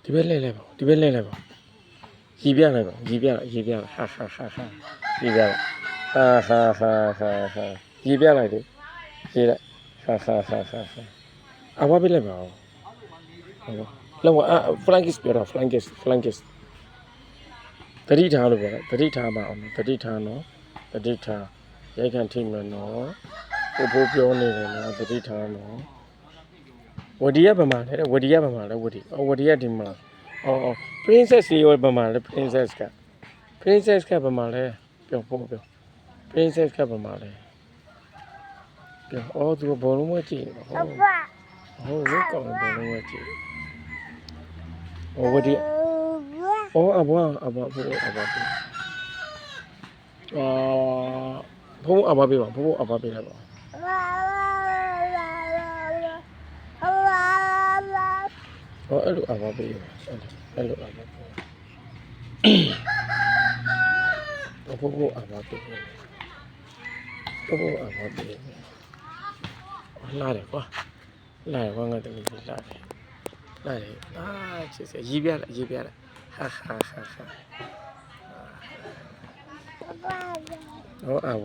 ဒီဘက်လဲပါဒီဘက်လဲပါရီပြလိုက်ပါရီပြလိုက်ဟာရီပြလိုက်ဟာရီပြလိုက်လေရီလိုက်ဟာအဝါပေးလိုက်ပါဟုတ်လောက်flankist ပြောတာ flankist တတိထားလို့ပြောတာတတိထားပါအောင်တတိထားနော်တတိထားရိုက်ခံထိမှန်နော်ပို့ပြောနေတယ်နော်တတိထားနော်ဝဒီရဗမာလဲဝဒီရဗမာလဲဝဒီရဒီမှာprincess ရောဗမာလဲ princess ကဗမာလဲပြော princess ကဗမာလဲပြောသူဘောလုံးမကြည့်ဟုတ်ဝက်ကောင်ဘောလုံးမကြည့်ဝဒီအဘွားဘိုးဘိုးအဘပေးပါဘိုးအဘပေးလိုက်ပါအဲ့လိုအဘပေးအဲ့လိုအဘပေးဘိုးအဘပေးလာတယ်ကွာငါတမီးကြီးလာတယ်ချစ်စရေးပြလိုက်ဟာဟောအဘ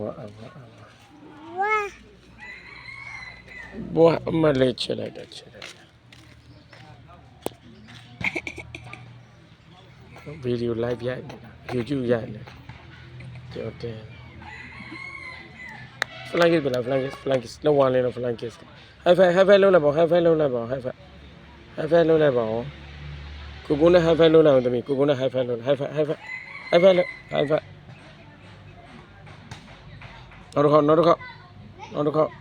ဘောအမလေးချလိုက်တယ်ဗီဒီယို live ရိုက်နေတာ YouTube ရိုက်နေကြော်တယ် flankist ဘယ်လား flankist လောက်ဝါလေးတော့ flankist high five လုံးလိုက်ပါ high five လုံးလိုက်ပါကိုကိုနဲ့ high five လုံးလိုက်အောင်တမီးကိုကိုနဲ့ high five လုံး high five နောက်တစ်ခေါက်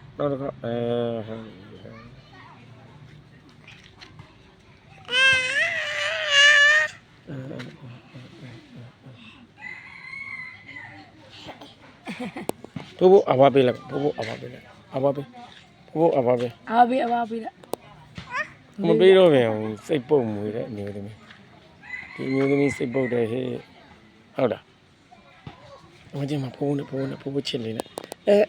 ဘိုးအဘပေးလိုက်ဘိုးအဘပေးမပေးတော့ပြန်စိတ်ပုတ်မွေတဲ့အမျိုးသမီးဒီအမျိုးသမီးစိတ်ပုတ်တယ်ဟေးဟုတ်လား我今嘛婆婆起来了，对，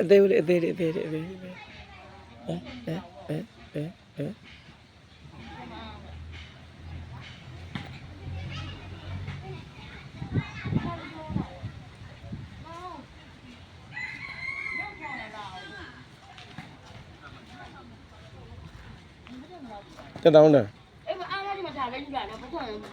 这当的。